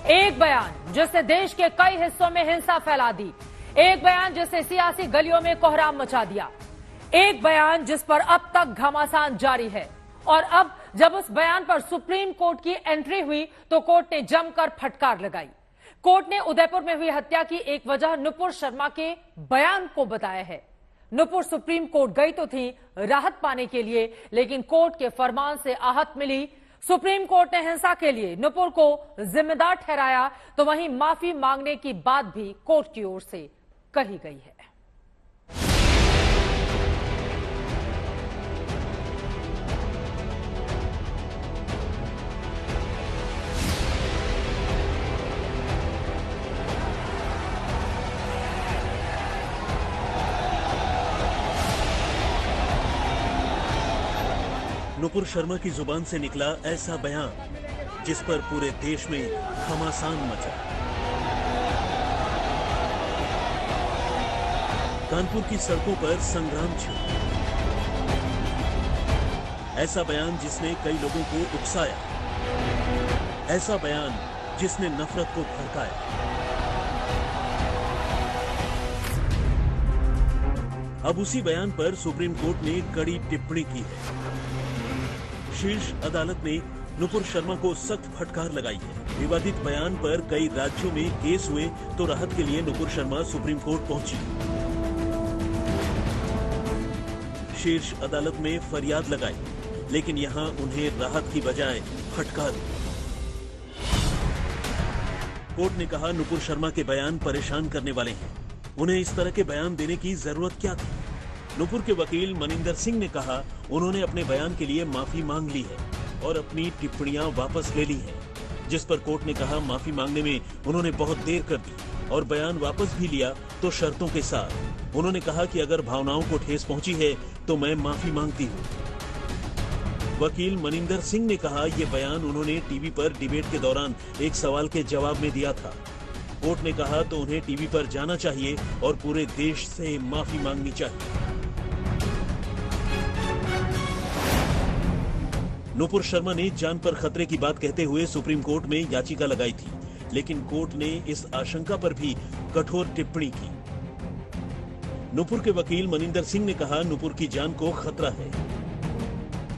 एक बयान जिसने देश के कई हिस्सों में हिंसा फैला दी, एक बयान जिसने सियासी गलियों में कोहराम मचा दिया, एक बयान जिस पर अब तक घमासान जारी है। और अब जब उस बयान पर सुप्रीम कोर्ट की एंट्री हुई तो कोर्ट ने जमकर फटकार लगाई। कोर्ट ने उदयपुर में हुई हत्या की एक वजह नुपुर शर्मा के बयान को बताया है। नुपुर सुप्रीम कोर्ट गई तो थी राहत पाने के लिए, लेकिन कोर्ट के फरमान से आहत मिली। सुप्रीम कोर्ट ने हिंसा के लिए नुपुर को जिम्मेदार ठहराया, तो वहीं माफी मांगने की बात भी कोर्ट की ओर से कही गई है। नुपुर शर्मा की जुबान से निकला ऐसा बयान जिस पर पूरे देश में घमासान मचा। कानपुर की सड़कों पर संग्राम छिड़ा। ऐसा बयान जिसने कई लोगों को उकसाया, ऐसा बयान जिसने नफरत को भड़काया। अब उसी बयान पर सुप्रीम कोर्ट ने कड़ी टिप्पणी की है। शीर्ष अदालत ने नुपुर शर्मा को सख्त फटकार लगाई है। विवादित बयान पर कई राज्यों में केस हुए तो राहत के लिए नुपुर शर्मा सुप्रीम कोर्ट पहुंची। शीर्ष अदालत में फरियाद लगाई, लेकिन यहां उन्हें राहत की बजाय फटकार। कोर्ट ने कहा नुपुर शर्मा के बयान परेशान करने वाले हैं, उन्हें इस तरह के बयान देने की जरूरत क्या थी। नुपुर के वकील मनिंदर सिंह ने कहा उन्होंने अपने बयान के लिए माफी मांग ली है और अपनी टिप्पणियां वापस ले ली हैं, जिस पर कोर्ट ने कहा माफी मांगने में उन्होंने बहुत देर कर दी और बयान वापस भी लिया तो शर्तों के साथ। उन्होंने कहा कि अगर भावनाओं को ठेस पहुंची है तो मैं माफी मांगती हूं। वकील मनिंदर सिंह ने कहा यह बयान उन्होंने टीवी पर डिबेट के दौरान एक सवाल के जवाब में दिया था। कोर्ट ने कहा तो उन्हें टीवी पर जाना चाहिए और पूरे देश से माफी मांगनी चाहिए। नुपुर शर्मा ने जान पर खतरे की बात कहते हुए सुप्रीम कोर्ट में याचिका लगाई थी, लेकिन कोर्ट ने इस आशंका पर भी कठोर टिप्पणी की। नुपुर के वकील मनिंदर सिंह ने कहा नुपुर की जान को खतरा है।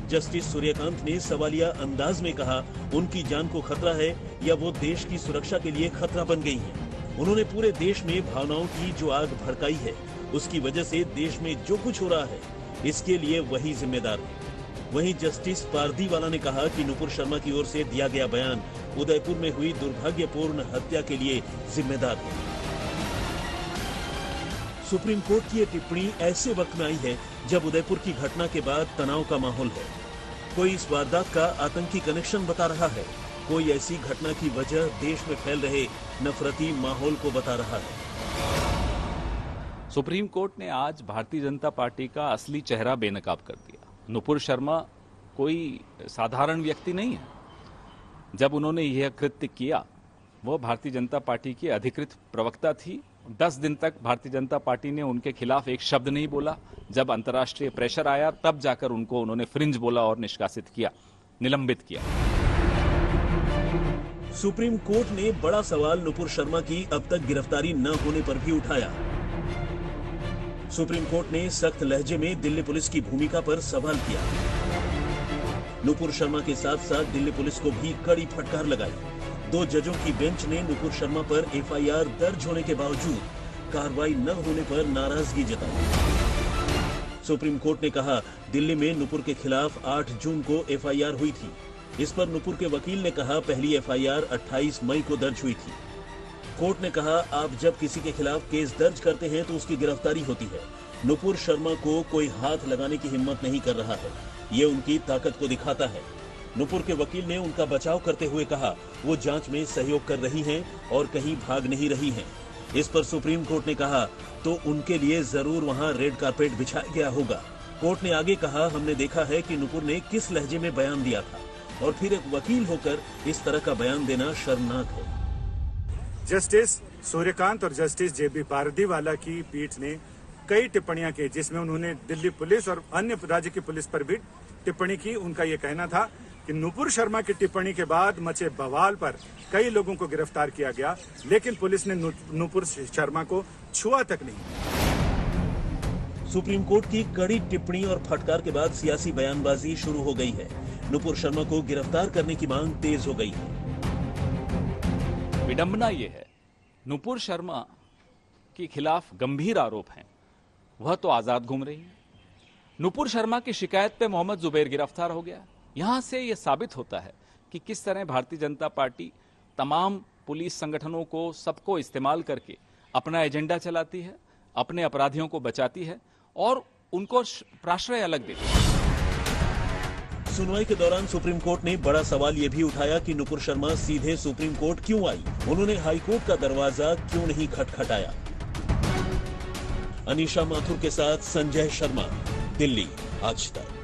जस्टिस सूर्यकांत ने सवालिया अंदाज में कहा उनकी जान को खतरा है या वो देश की सुरक्षा के लिए खतरा बन गई हैं। उन्होंने पूरे देश में भावनाओं की जो आग भड़काई है, उसकी वजह से देश में जो कुछ हो रहा है, इसके लिए वही जिम्मेदार है। वहीं जस्टिस पारदीवाला ने कहा कि नुपुर शर्मा की ओर से दिया गया बयान उदयपुर में हुई दुर्भाग्यपूर्ण हत्या के लिए जिम्मेदार है। सुप्रीम कोर्ट की यह टिप्पणी ऐसे वक्त में आई है जब उदयपुर की घटना के बाद तनाव का माहौल है। कोई इस वारदात का आतंकी कनेक्शन बता रहा है, कोई ऐसी घटना की वजह देश में फैल रहे नफरती माहौल को बता रहा है। सुप्रीम कोर्ट ने आज भारतीय जनता पार्टी का असली चेहरा बेनकाब कर दिया। नुपुर शर्मा कोई साधारण व्यक्ति नहीं है। जब उन्होंने यह कृत्य किया, वो भारतीय जनता पार्टी की अधिकृत प्रवक्ता थी। 10 दिन तक भारतीय जनता पार्टी ने उनके खिलाफ एक शब्द नहीं बोला। जब अंतर्राष्ट्रीय प्रेशर आया तब जाकर उन्होंने फ्रिंज बोला और निष्कासित किया, निलंबित किया। सुप्रीम कोर्ट ने बड़ा सवाल नुपुर शर्मा की अब तक गिरफ्तारी न होने पर भी उठाया। सुप्रीम कोर्ट ने सख्त लहजे में दिल्ली पुलिस की भूमिका पर सवाल किया। नुपुर शर्मा के साथ साथ दिल्ली पुलिस को भी कड़ी फटकार लगाई। 2 जजों की बेंच ने नुपुर शर्मा पर एफआईआर दर्ज होने के बावजूद कार्रवाई न होने पर नाराजगी जताई। सुप्रीम कोर्ट ने कहा दिल्ली में नुपुर के खिलाफ 8 जून को एफआईआर हुई थी। इस पर नुपुर के वकील ने कहा पहली एफआईआर 28 मई को दर्ज हुई थी। कोर्ट ने कहा आप जब किसी के खिलाफ केस दर्ज करते हैं तो उसकी गिरफ्तारी होती है। नुपुर शर्मा को कोई हाथ लगाने की हिम्मत नहीं कर रहा है, ये उनकी ताकत को दिखाता है। नुपुर के वकील ने उनका बचाव करते हुए कहा वो जांच में सहयोग कर रही हैं और कहीं भाग नहीं रही हैं। इस पर सुप्रीम कोर्ट ने कहा तो उनके लिए जरूर वहां रेड कारपेट बिछाया गया होगा। कोर्ट ने आगे कहा हमने देखा है कि नुपुर ने किस लहजे में बयान दिया था और फिर एक वकील होकर इस तरह का बयान देना शर्मनाक है। जस्टिस सूर्यकांत और जस्टिस जेबी पारदीवाला की पीठ ने कई टिप्पणियां की, जिसमें उन्होंने दिल्ली पुलिस और अन्य राज्य की पुलिस पर भी टिप्पणी की। उनका ये कहना था कि नुपुर शर्मा की टिप्पणी के बाद मचे बवाल पर कई लोगों को गिरफ्तार किया गया, लेकिन पुलिस ने नुपुर शर्मा को छुआ तक नहीं। सुप्रीम कोर्ट की कड़ी टिप्पणी और फटकार के बाद सियासी बयानबाजी शुरू हो गई है। नुपुर शर्मा को गिरफ्तार करने की मांग तेज हो गई है। विडंबना यह है, नुपुर शर्मा के खिलाफ गंभीर आरोप हैं, वह तो आजाद घूम रही है। नुपुर शर्मा की शिकायत पे मोहम्मद जुबैर गिरफ्तार हो गया। यहां से यह साबित होता है कि किस तरह भारतीय जनता पार्टी तमाम पुलिस संगठनों को, सबको इस्तेमाल करके अपना एजेंडा चलाती है, अपने अपराधियों को बचाती है और उनको प्राश्रय अलग देती है। सुनवाई के दौरान सुप्रीम कोर्ट ने बड़ा सवाल यह भी उठाया कि नुपुर शर्मा सीधे सुप्रीम कोर्ट क्यों आई, उन्होंने हाईकोर्ट का दरवाजा क्यों नहीं खटखटाया। अनीशा माथुर के साथ संजय शर्मा, दिल्ली आज तक।